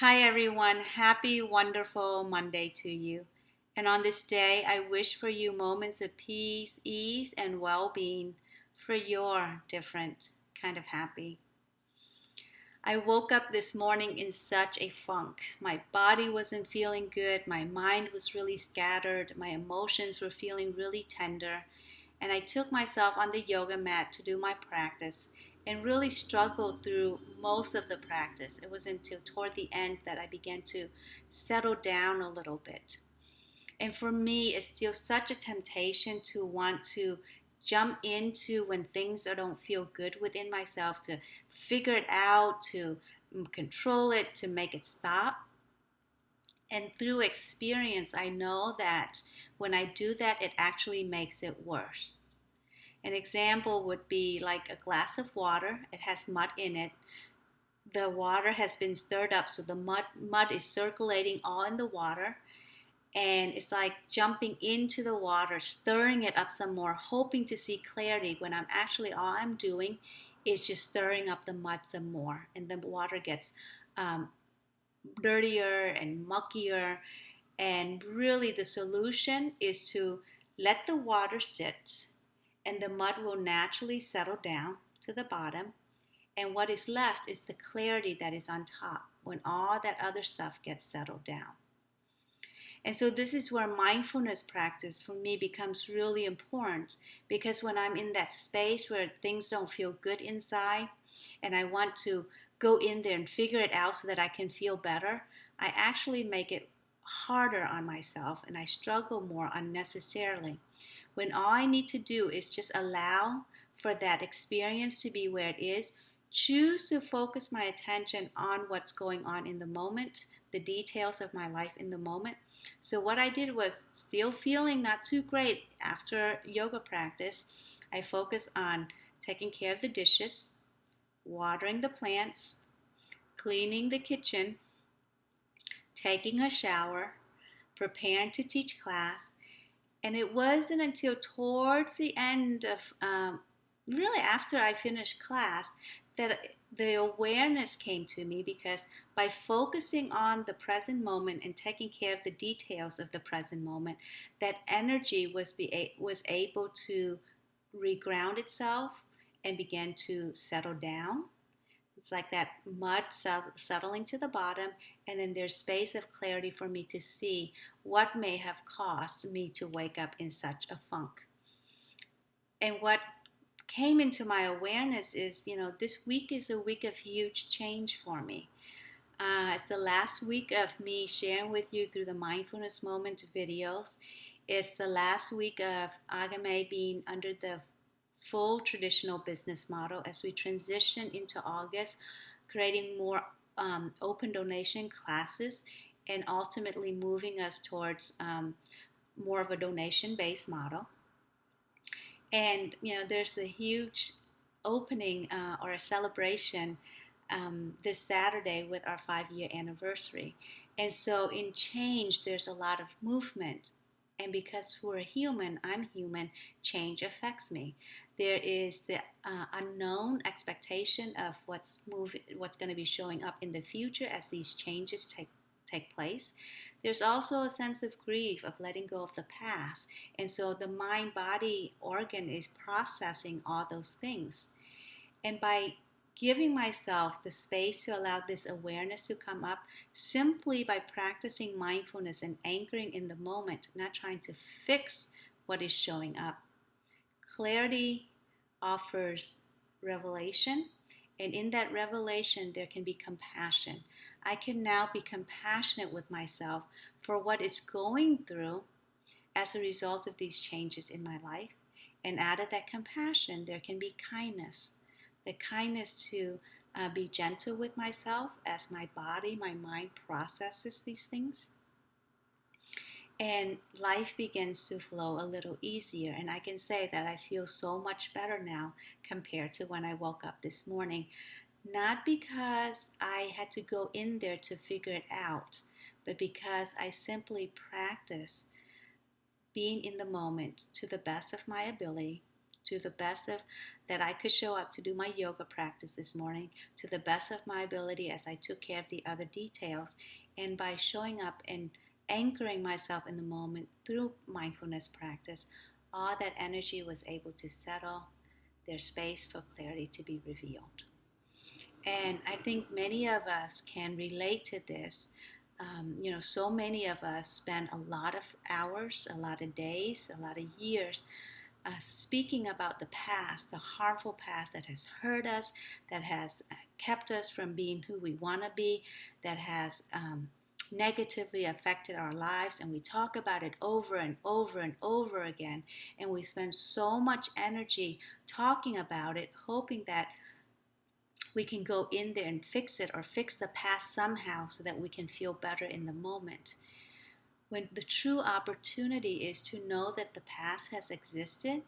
Hi everyone, happy wonderful Monday to you. And on this day, I wish for you moments of peace, ease, and well-being for your different kind of happy. I woke up this morning in such a funk. My body wasn't feeling good, my mind was really scattered, my emotions were feeling really tender, and I took myself on the yoga mat to do my practice and really struggled through most of the practice. It was until toward the end that I began to settle down a little bit. And for me, it's still such a temptation to want to jump into when things don't feel good within myself, to figure it out, to control it, to make it stop. And through experience, I know that when I do that, it actually makes it worse. An example would be like a glass of water. It has mud in it. The water has been stirred up, so the mud is circulating all in the water. And it's like jumping into the water, stirring it up some more, hoping to see clarity when all I'm doing is just stirring up the mud some more. And the water gets um, dirtier and muckier. And really, the solution is to let the water sit, and the mud will naturally settle down to the bottom. And what is left is the clarity that is on top when all that other stuff gets settled down. And so, this is where mindfulness practice for me becomes really important, because when I'm in that space where things don't feel good inside and I want to go in there and figure it out so that I can feel better, I actually make it harder on myself and I struggle more unnecessarily. When all I need to do is just allow for that experience to be where it is, choose to focus my attention on what's going on in the moment, the details of my life in the moment. So what I did was, still feeling not too great after yoga practice, I focused on taking care of the dishes, watering the plants, cleaning the kitchen, taking a shower, preparing to teach class. And it wasn't until towards the end of, really after I finished class, that the awareness came to me, because by focusing on the present moment and taking care of the details of the present moment, that energy was able to reground itself and began to settle down. It's like that mud settling to the bottom, and then there's space of clarity for me to see what may have caused me to wake up in such a funk. And what came into my awareness is, this week is a week of huge change for me. It's the last week of me sharing with you through the Mindfulness Moment videos. It's the last week of Agame being under the full traditional business model as we transition into August, creating more open donation classes and ultimately moving us towards more of a donation-based model. And there's a huge opening or a celebration this Saturday with our 5-year anniversary. And so in change, there's a lot of movement. And because we're human, I'm human, change affects me. There is the unknown expectation of what's going to be showing up in the future as these changes take place. There's also a sense of grief, of letting go of the past. And so the mind-body organ is processing all those things. And by giving myself the space to allow this awareness to come up, simply by practicing mindfulness and anchoring in the moment, not trying to fix what is showing up, clarity offers revelation. And in that revelation, there can be compassion. I can now be compassionate with myself for what is going through as a result of these changes in my life. And out of that compassion, there can be kindness. The kindness to be gentle with myself as my body, my mind processes these things. And life begins to flow a little easier. And I can say that I feel so much better now compared to when I woke up this morning. Not because I had to go in there to figure it out, but because I simply practice being in the moment to the best of my ability, to the best of that I could show up to do my yoga practice this morning to the best of my ability as I took care of the other details. And by showing up and anchoring myself in the moment through mindfulness practice, all that energy was able to settle, there's space for clarity to be revealed. And I think many of us can relate to this. So many of us spend a lot of hours, a lot of days, a lot of years speaking about the past, the harmful past that has hurt us, that has kept us from being who we want to be, that has negatively affected our lives. And we talk about it over and over and over again. And we spend so much energy talking about it, hoping that we can go in there and fix it or fix the past somehow so that we can feel better in the moment. When the true opportunity is to know that the past has existed,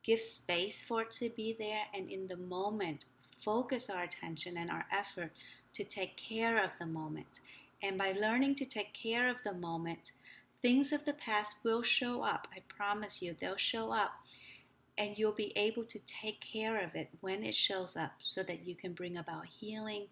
give space for it to be there, and in the moment, focus our attention and our effort to take care of the moment. And by learning to take care of the moment, things of the past will show up. I promise you, they'll show up. And you'll be able to take care of it when it shows up so that you can bring about healing,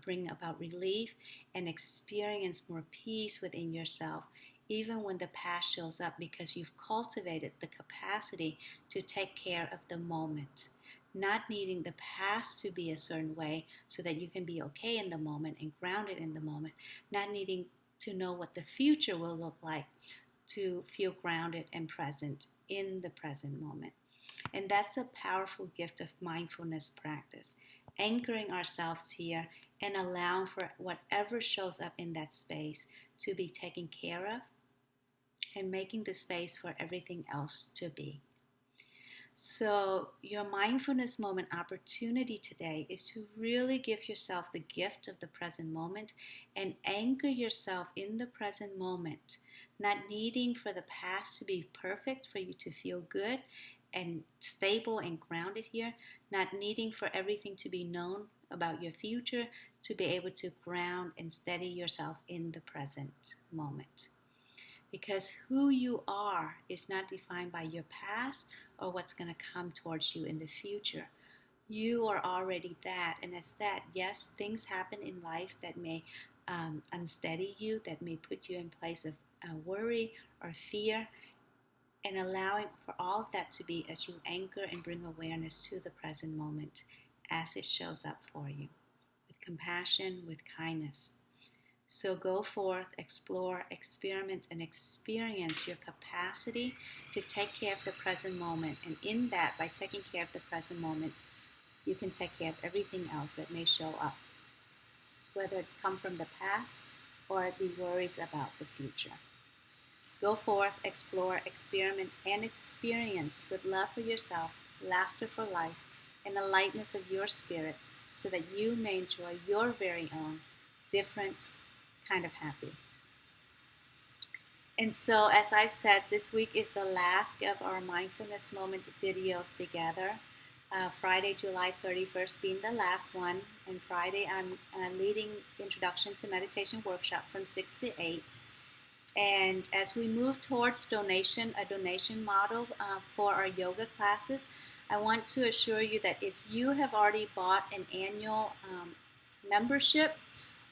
bring about relief, and experience more peace within yourself, even when the past shows up, because you've cultivated the capacity to take care of the moment, not needing the past to be a certain way so that you can be okay in the moment and grounded in the moment, not needing to know what the future will look like to feel grounded and present in the present moment. And that's the powerful gift of mindfulness practice, anchoring ourselves here and allowing for whatever shows up in that space to be taken care of and making the space for everything else to be. So your mindfulness moment opportunity today is to really give yourself the gift of the present moment and anchor yourself in the present moment, not needing for the past to be perfect for you to feel good and stable and grounded here, not needing for everything to be known about your future to be able to ground and steady yourself in the present moment. Because who you are is not defined by your past or what's going to come towards you in the future. You are already that, and as that, yes, things happen in life that may unsteady you, that may put you in place of worry or fear, and allowing for all of that to be as you anchor and bring awareness to the present moment as it shows up for you, with compassion, with kindness. So go forth, explore, experiment, and experience your capacity to take care of the present moment. And in that, by taking care of the present moment, you can take care of everything else that may show up, whether it come from the past or it be worries about the future. Go forth, explore, experiment, and experience with love for yourself, laughter for life, and a lightness of your spirit so that you may enjoy your very own different kind of happy. And so, as I've said, this week is the last of our mindfulness moment videos together. Friday, July 31st being the last one. And Friday, I'm leading Introduction to Meditation workshop from 6 to 8. And as we move towards a donation model for our yoga classes, I want to assure you that if you have already bought an annual membership,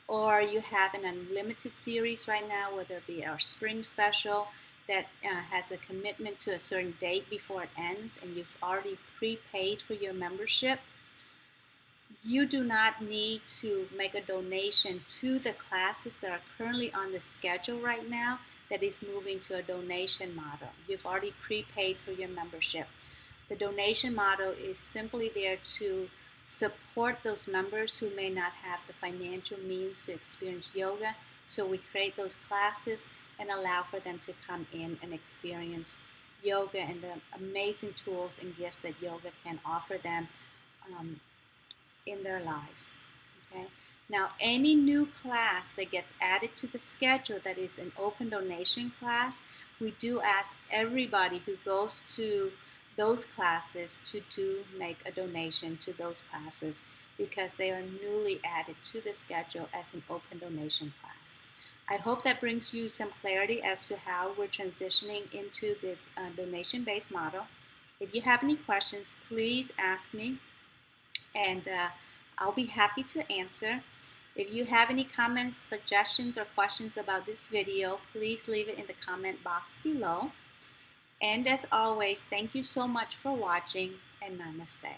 or you have an unlimited series right now, whether it be our spring special that has a commitment to a certain date before it ends, and you've already prepaid for your membership, you do not need to make a donation to the classes that are currently on the schedule right now that is moving to a donation model. You've already prepaid for your membership. The donation model is simply there to support those members who may not have the financial means to experience yoga. So we create those classes and allow for them to come in and experience yoga and the amazing tools and gifts that yoga can offer them in their lives. Okay. Now, any new class that gets added to the schedule that is an open donation class, we do ask everybody who goes to those classes to make a donation to those classes because they are newly added to the schedule as an open donation class. I hope that brings you some clarity as to how we're transitioning into this donation-based model. If you have any questions, please ask me, and I'll be happy to answer. If you have any comments, suggestions, or questions about this video, please leave it in the comment box below. And as always, thank you so much for watching, and namaste.